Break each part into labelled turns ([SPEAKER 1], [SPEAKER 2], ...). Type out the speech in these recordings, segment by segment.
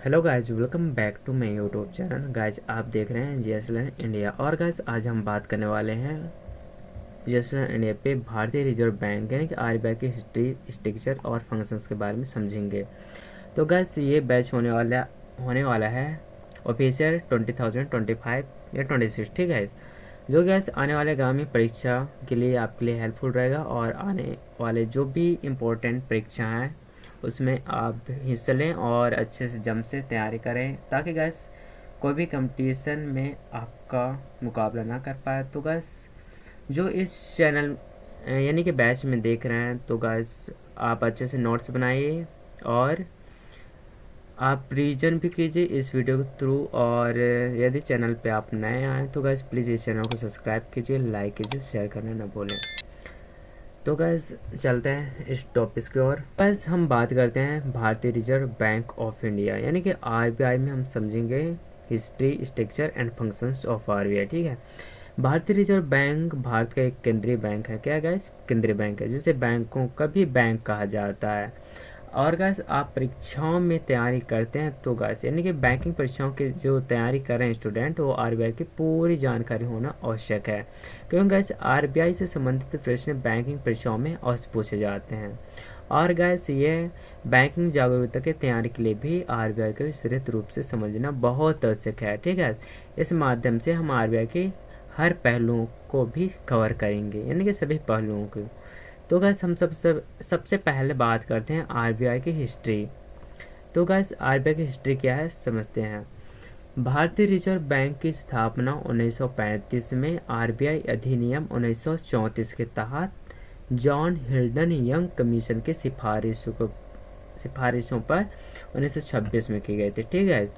[SPEAKER 1] Hello guys, welcome back to my YouTube channel. Guys आप देख रहे हैं जीएसएल इंडिया। और गाइज आज हम बात करने वाले हैं जीएसएल इंडिया पे भारतीय रिजर्व बैंक यानी कि आरबीआई की हिस्ट्री, स्ट्रक्चर और फंक्शंस के बारे में समझेंगे। तो गाइज ये बैच होने वाला है ऑफिशियल 2025 या 26, ठीक है। जो गैस आने वाले आगामी परीक्षा के लिए आपके लिए हेल्पफुल रहेगा और आने वाले जो भी इम्पोर्टेंट परीक्षा हैं उसमें आप हिस्सा लें और अच्छे से जम से तैयारी करें, ताकि गैस कोई भी कंपटीशन में आपका मुकाबला ना कर पाए। तो गैस जो इस चैनल यानी कि बैच में देख रहे हैं, तो गैस आप अच्छे से नोट्स बनाइए और आप रिवीजन भी कीजिए इस वीडियो के थ्रू। और यदि चैनल पे आप नए आए तो गैस प्लीज़ इस चैनल को सब्सक्राइब कीजिए, लाइक कीजिए, शेयर करना ना भूलें। तो गैस चलते हैं इस टॉपिक की ओर। गैस हम बात करते हैं भारतीय रिजर्व बैंक ऑफ इंडिया यानी कि आरबीआई में हम समझेंगे history, structure and functions of RBI, ठीक है। भारतीय रिजर्व बैंक भारत का एक केंद्रीय बैंक है। क्या गैस? केंद्रीय बैंक है, जिसे बैंकों का भी बैंक कहा जाता है। और गैस आप परीक्षाओं में तैयारी करते हैं तो गैस यानी कि बैंकिंग परीक्षाओं की जो तैयारी कर रहे हैं स्टूडेंट, वो आरबीआई की पूरी जानकारी होना आवश्यक है, क्योंकि गैस आरबीआई से संबंधित प्रश्न बैंकिंग परीक्षाओं में अवश्य पूछे जाते हैं। और गैस ये बैंकिंग जागरूकता की तैयारी के लिए भी आरबीआई को विस्तृत रूप से समझना बहुत आवश्यक है, ठीक है। इस माध्यम से हम आरबीआई के हर पहलुओं को भी कवर करेंगे, यानी कि सभी पहलुओं को। तो गैस हम सबसे पहले बात करते हैं आरबीआई की हिस्ट्री। तो गैस आरबीआई की हिस्ट्री क्या है समझते हैं। भारतीय रिजर्व बैंक की स्थापना 1935 में आरबीआई अधिनियम 1934 के तहत जॉन हिल्डन यंग कमीशन की सिफारिशों पर 1926 में की गई थी, ठीक है।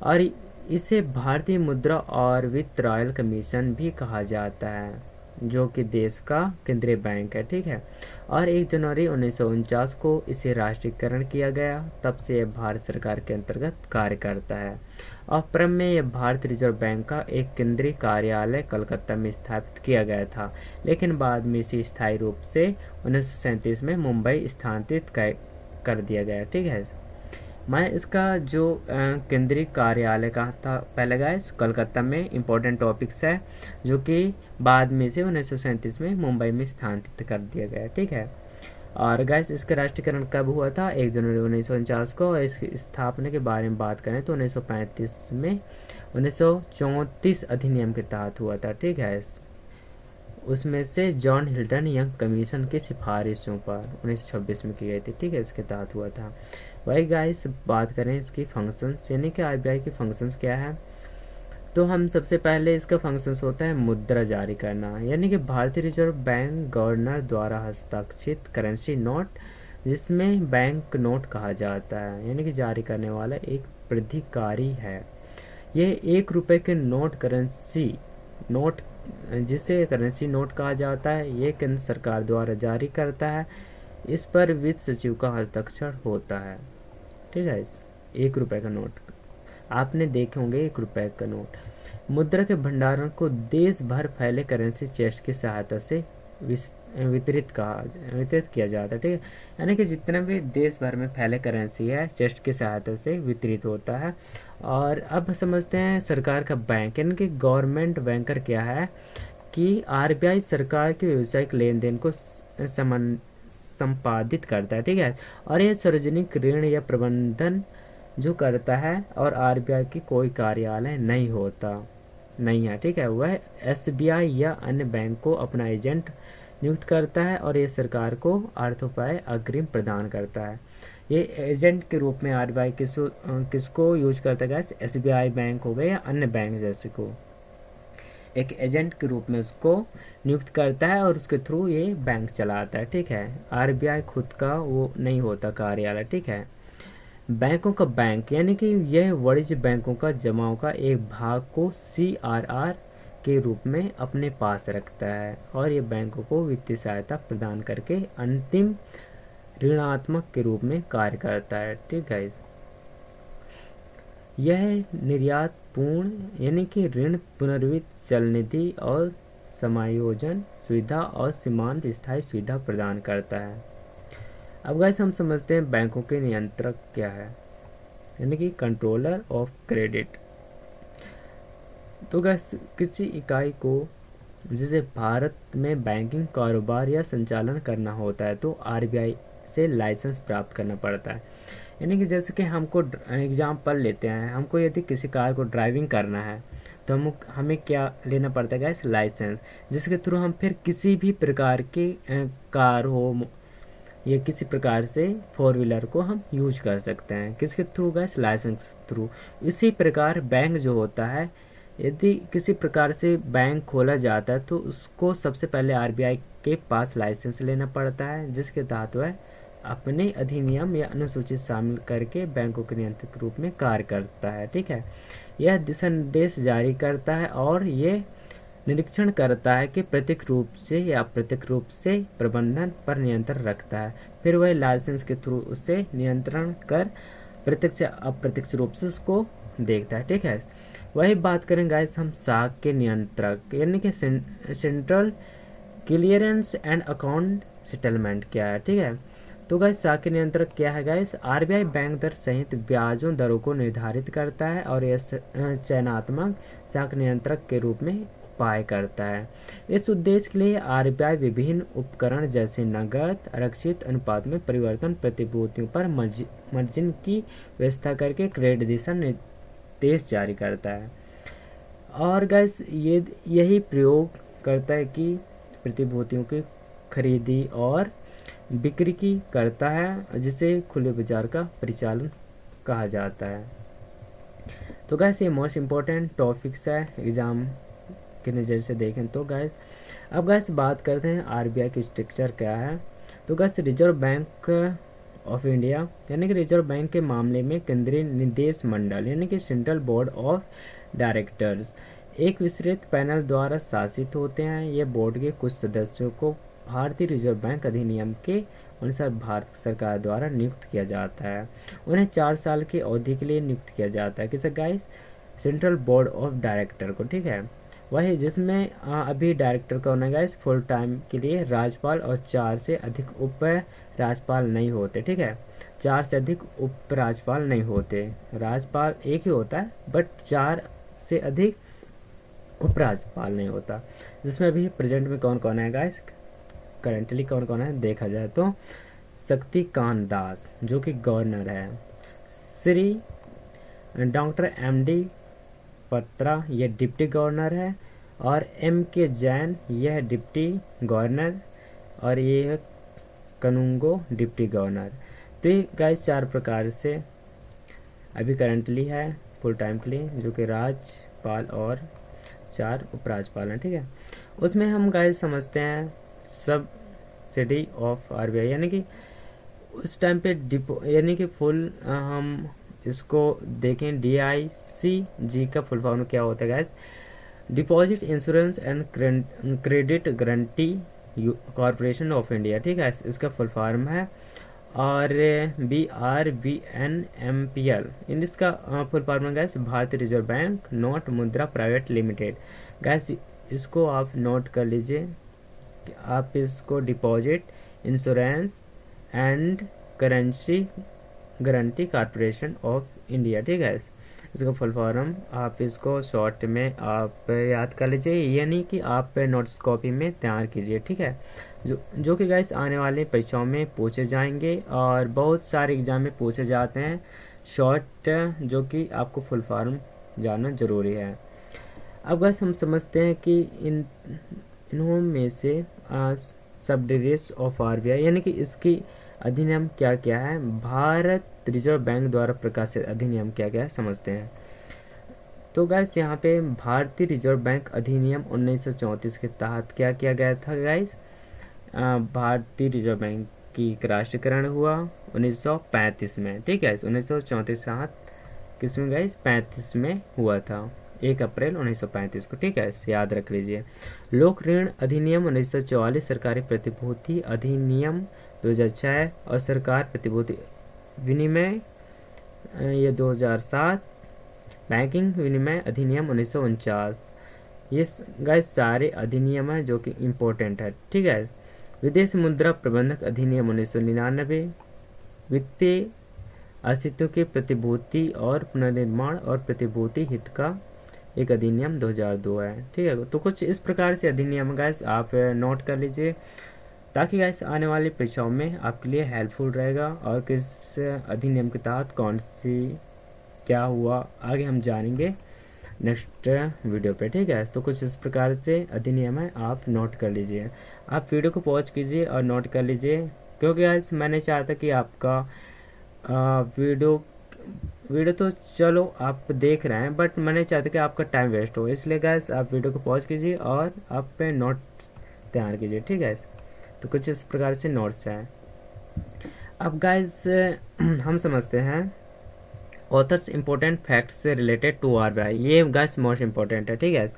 [SPEAKER 1] और इसे भारतीय मुद्रा और वित्त रॉयल कमीशन भी कहा जाता है, जो कि देश का केंद्रीय बैंक है, ठीक है। और 1 जनवरी 1949 को इसे राष्ट्रीयकरण किया गया। तब से यह भारत सरकार के अंतर्गत कार्य करता है। और क्रम में यह भारतीय रिजर्व बैंक का एक केंद्रीय कार्यालय कलकत्ता में स्थापित किया गया था, लेकिन बाद में इसे स्थायी रूप से 1937 में मुंबई स्थानांतरित कर दिया गया, ठीक है। मैं इसका जो केंद्रीय कार्यालय का था पहले गैस कलकत्ता में इम्पोर्टेंट टॉपिक्स है, जो कि बाद में से 1937 में मुंबई में स्थानांतरित कर दिया गया, ठीक है। और गैस इसका राष्ट्रीयकरण कब हुआ था? 1 जनवरी 1949 को। और इसकी स्थापना के बारे में बात करें तो 1935 में 1934 अधिनियम के तहत हुआ था, ठीक है। उसमें से जॉन हिल्टन यंग कमीशन की सिफारिशों पर 1926 में की गई थी, ठीक है, इसके तहत हुआ था। वही गाइस बात करें इसकी फंक्शंस यानी कि आरबीआई की फंक्शंस क्या है, तो हम सबसे पहले इसका फंक्शंस होता है मुद्रा जारी करना, यानी कि भारतीय रिजर्व बैंक गवर्नर द्वारा हस्ताक्षरित करेंसी नोट, जिसमें बैंक नोट कहा जाता है, यानी कि जारी करने वाला एक प्राधिकारी है। यह 1 रुपए के नोट जिसे करेंसी नोट कहा जाता है, ये केंद्र सरकार द्वारा जारी करता है। इस पर वित्त सचिव का हस्ताक्षर होता है, ठीक है। 1 रुपए का नोट आपने देखे होंगे, 1 रुपए का नोट। मुद्रा के भंडारण को देश भर फैले करेंसी चेस्ट की सहायता से वितरित किया जाता है, ठीक है। यानी कि जितना भी देश भर में फैले करेंसी है, चेस्ट की सहायता से वितरित होता है। और अब समझते हैं सरकार का बैंक यानी कि गवर्नमेंट बैंकर क्या है, कि आरबीआई सरकार के व्यावसायिक लेन देन को संपादित करता है, ठीक है। और यह सार्वजनिक ऋण या प्रबंधन जो करता है, और आरबीआई की कोई कार्यालय नहीं है, ठीक है। वह एसबीआई या अन्य बैंक को अपना एजेंट नियुक्त करता है, और यह सरकार को अर्थोपाय अग्रिम प्रदान करता है। ये एजेंट के रूप में आरबीआई किसको यूज करता है? एसबीआई बैंक हो गया या अन्य बैंक जैसे को एक एजेंट के रूप में उसको नियुक्त करता है, और उसके थ्रू ये बैंक चलाता है, ठीक है। आरबीआई खुद का वो नहीं होता कार्यालय, ठीक है। बैंकों का बैंक यानी कि यह वाणिज्य बैंकों का जमाओं का एक भाग को सीआरआर के रूप में अपने पास रखता है, और ये बैंकों को वित्तीय सहायता प्रदान करके अंतिम ऋणात्मक के रूप में कार्य करता है, ठीक है। यह निर्यात पूर्ण यानी कि ऋण, पुनर्वित्त, चल निधि और समायोजन सुविधा और सीमांत स्थायी सुविधा प्रदान करता है। अब गाइस हम समझते हैं बैंकों के नियंत्रक क्या है। यानी कि कंट्रोलर ऑफ क्रेडिट। तो गैस किसी इकाई को जिसे भारत में बैंकिंग कारोबार या संचालन करना होता है तो आरबीआई से लाइसेंस प्राप्त करना पड़ता है। यानी कि जैसे कि हमको एग्जाम्पल लेते हैं, हमको यदि किसी कार को ड्राइविंग करना है तो हमें क्या लेना पड़ता है गैस, लाइसेंस, जिसके थ्रू हम फिर किसी भी प्रकार की कार हो या किसी प्रकार से फोर व्हीलर को हम यूज कर सकते हैं। किसके थ्रू गैस, लाइसेंस थ्रू। इसी प्रकार बैंक जो होता है, यदि किसी प्रकार से बैंक खोला जाता है तो उसको सबसे पहले आरबीआई के पास लाइसेंस लेना पड़ता है, जिसके तहत वह अपने अधिनियम या अनुसूचित शामिल करके बैंकों के नियंत्रक रूप में कार्य करता है। ठीक है, यह दिशा निर्देश जारी करता है और ये निरीक्षण करता है कि प्रत्यक्ष रूप से या अप्रत्यक्ष रूप से प्रबंधन पर नियंत्रण रखता है। फिर वह लाइसेंस के थ्रू उसे नियंत्रण कर प्रत्यक्ष या अप्रत्यक्ष रूप से उसको देखता है। ठीक है, वही बात करें गाइस हम साख के नियंत्रक यानी कि central clearance and account settlement क्या है। ठीक है, तो गाइस साख के नियंत्रक क्या है गाइस, आरबीआई बैंक दर सहित ब्याजों दरों को निर्धारित करता है और यह चयनात्मक साख नियंत्रक के रूप में उपाय करता है। इस उद्देश्य के लिए आरबीआई विभिन्न उपकरण जैसे नकद आरक्षित अनुपात में परिवर्तन प्रतिभूतियों पर मार्जिन की व्यवस्था करके क्रेडिट दिशा निर्देश जारी करता है। और गैस यही प्रयोग करता है कि प्रतिभूतियों की खरीदी और बिक्री की करता है, जिसे खुले बाजार का परिचालन कहा जाता है। तो गैस ये मोस्ट इम्पोर्टेंट टॉपिक्स है एग्जाम के नज़र से देखें तो गैस। अब गैस बात करते हैं आरबीआई की स्ट्रक्चर क्या है। तो gas reserve bank of India यानी कि रिजर्व बैंक के मामले में केंद्रीय निदेश मंडल यानी कि सेंट्रल बोर्ड ऑफ डायरेक्टर्स एक विस्तृत पैनल द्वारा शासित होते हैं। ये बोर्ड के कुछ सदस्यों को भारतीय रिजर्व बैंक अधिनियम के अनुसार भारत सरकार द्वारा नियुक्त किया जाता है। उन्हें 4 साल की अवधि के लिए नियुक्त किया जाता है। किसे guys, central board of director को। ठीक है, वही जिसमें अभी डायरेक्टर का होना गाइस फुल टाइम के लिए राज्यपाल और 4 से अधिक उप राज्यपाल नहीं होते। ठीक है, 4 से अधिक उप राज्यपाल नहीं होते, राज्यपाल एक ही होता है बट 4 से अधिक उप राज्यपाल नहीं होता। जिसमें अभी प्रेजेंट में कौन कौन है गाइस, करेंटली कौन कौन है देखा जाए तो शक्तिकांत दास जो कि गवर्नर है, श्री डॉक्टर एमडी पत्रा ये डिप्टी गवर्नर है, और एम के जैन यह डिप्टी गवर्नर, और ये है कनुंगो डिप्टी गवर्नर। तो ये गाइस 4 प्रकार से अभी करंटली है फुल टाइम के लिए, जो कि राज्यपाल और 4 उपराज्यपाल हैं। ठीक है, उसमें हम गाइस समझते हैं सब सिटी ऑफ आरबीआई यानी कि उस टाइम पे यानी कि फुल हम इसको देखें DICG का फुल फॉर्म क्या होता है guys, deposit insurance and credit guarantee corporation of India. ठीक है, इसका फुल फॉर्म है। और BRBNMPL इन इसका फुल फॉर्म है गाइस भारतीय रिजर्व बैंक नोट मुद्रा प्राइवेट लिमिटेड। गाइस इसको आप नोट कर लीजिए, आप इसको deposit insurance and currency guarantee corporation of India. ठीक है, इसका फुल फॉर्म आप इसको शॉर्ट में आप याद कर लीजिए, यानी कि आप नोट्स कॉपी में तैयार कीजिए। ठीक है, जो कि गाइस आने वाले परीक्षाओं में पूछे जाएंगे और बहुत सारे एग्जाम में पूछे जाते हैं शॉर्ट, जो कि आपको फुल फॉर्म जानना ज़रूरी है। अब गाइस हम समझते हैं कि इन्हों में से सब्सिडियरीज ऑफ आरबीआई यानी कि इसकी अधिनियम क्या क्या है, भारत रिजर्व बैंक द्वारा प्रकाशित अधिनियम क्या क्या है समझते हैं। तो गाइस यहाँ पे भारतीय रिजर्व बैंक अधिनियम 1934 के तहत क्या किया गया था गाइस, भारतीय रिजर्व बैंक की राष्ट्रीयकरण हुआ 1935 में। ठीक है, 1934 के किस में गाइस 35 में हुआ था, 1 अप्रैल 1935 को। ठीक है, याद रख लीजिए। लोक ऋण अधिनियम 1944, सरकारी प्रतिभूति अधिनियम 2006 और सरकार प्रतिभूति विनिमय ये 2007, बैंकिंग विनिमय अधिनियम 1949। ये गाइस सारे अधिनियम है जो कि इम्पोर्टेंट है। ठीक है, विदेश मुद्रा प्रबंधक अधिनियम 1999, वित्तीय अस्तित्व की प्रतिभूति और पुनर्निर्माण और प्रतिभूति हित का एक अधिनियम 2002 है। ठीक है, तो कुछ इस प्रकार से अधिनियम गाइस आप नोट कर लीजिए, ताकि गाइस आने वाली परीक्षाओं में आपके लिए हेल्पफुल रहेगा। और किस अधिनियम के तहत कौन सी क्या हुआ आगे हम जानेंगे नेक्स्ट वीडियो पे। ठीक है, तो कुछ इस प्रकार से अधिनियम है, आप नोट कर लीजिए। आप वीडियो को पॉज कीजिए और नोट कर लीजिए, क्योंकि गाइस मैंने चाहा था कि आपका वीडियो तो चलो आप देख रहे हैं, बट मैंने चाहता कि आपका टाइम वेस्ट हो, इसलिए गाइस आप वीडियो को पॉज कीजिए और आप पे नोट तैयार कीजिए। ठीक है, तो कुछ इस प्रकार से नोट्स हैं। अब गाइस हम समझते हैं ऑथर्स इंपॉर्टेंट फैक्ट्स से रिलेटेड टू आरबीआई। ये गाइस मोस्ट इंपॉर्टेंट है। ठीक है,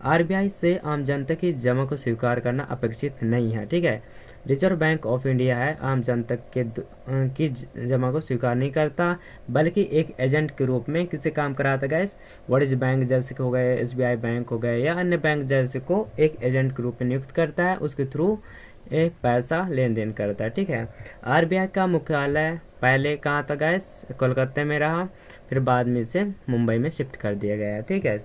[SPEAKER 1] आरबीआई से आम जनता की जमा को स्वीकार करना अपेक्षित नहीं है। ठीक है, रिजर्व बैंक ऑफ इंडिया है आम जनता की जमा को स्वीकार नहीं करता, बल्कि एक एजेंट के रूप में किसी काम कराता गैस वाणिज्य बैंक जैसे हो गए, एसबीआई बैंक हो गए या अन्य बैंक जैसे को एक एजेंट के रूप में नियुक्त करता है, उसके थ्रू एक पैसा लेन देन करता है। ठीक है, आरबीआई का मुख्यालय पहले कहाँ था गैस, कोलकाता में रहा, फिर बाद में इसे मुंबई में शिफ्ट कर दिया गया। ठीक है,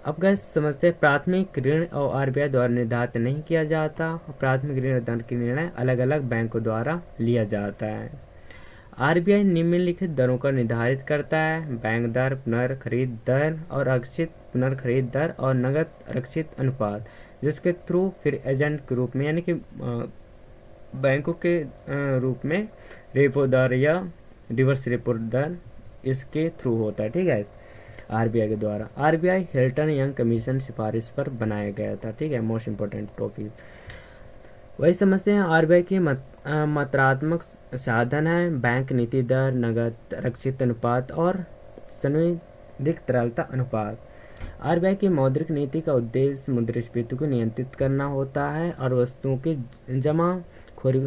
[SPEAKER 1] अब गैस समझते हैं प्राथमिक ऋण और आरबीआई द्वारा निर्धारित नहीं किया जाता। प्राथमिक ऋण दर की निर्णय अलग अलग बैंकों द्वारा लिया जाता है। आरबीआई निम्नलिखित दरों का निर्धारित करता है: बैंक दर, पुनर्खरीद दर और आरक्षित पुनर्खरीद दर और नगद आरक्षित अनुपात, जिसके थ्रू फिर एजेंट के रूप में यानी कि बैंकों के रूप में रेपो दर या रिवर्स रेपो दर इसके थ्रू होता है। ठीक है, आरबीआई के द्वारा। आरबीआई हिल्टन यंग कमीशन सिफारिश पर बनाया गया था। ठीक है, मोस्ट इंपोर्टेंट टॉपिक वही समझते हैं। आरबीआई की मात्रात्मक साधन है बैंक नीति दर, नगद आरक्षित अनुपात और संविधिक तरलता अनुपात। आरबीआई की मौद्रिक नीति का उद्देश्य मुद्रास्फीति को नियंत्रित करना होता है और वस्तुओं की जमा खोरी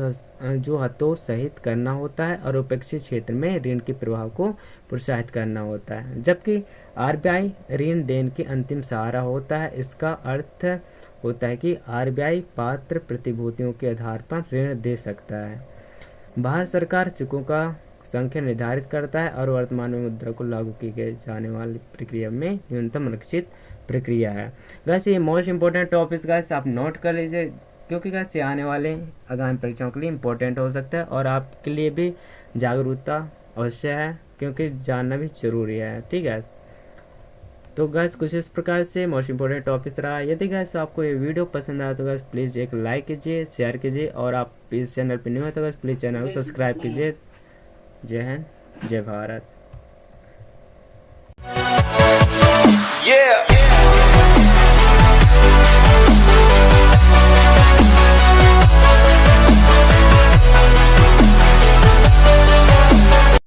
[SPEAKER 1] जो हतोत्साहित करना होता है और उपेक्षित क्षेत्र में ऋण के प्रवाह को प्रोत्साहित करना होता है, जबकि आरबीआई ऋण देने की अंतिम सहारा होता है। इसका अर्थ होता है कि आरबीआई पात्र प्रतिभूतियों के आधार पर ऋण दे सकता है। भारत सरकार सिक्कों का संख्या निर्धारित करता है और वर्तमान में मुद्रा को लागू की गई जाने वाली प्रक्रिया में न्यूनतम आरक्षित प्रक्रिया है। वैसे ये मोस्ट इंपोर्टेंट टॉपिक्स गाइस आप नोट कर लीजिए, क्योंकि गाइस आने वाले आगामी परीक्षाओं के लिए इम्पोर्टेंट हो सकता है और आपके लिए भी जागरूकता अवश्य है, क्योंकि जानना भी जरूरी है। ठीक है, तो गाइस कुछ इस प्रकार से मोस्ट इंपोर्टेंट टॉपिक्स रहा। यदि गाइस आपको ये वीडियो पसंद आया तो गाइस प्लीज़ एक लाइक कीजिए, शेयर कीजिए, और आप इस चैनल पर न्यू है तो गाइस प्लीज़ चैनल को सब्सक्राइब कीजिए। जय हिंद, जय भारत।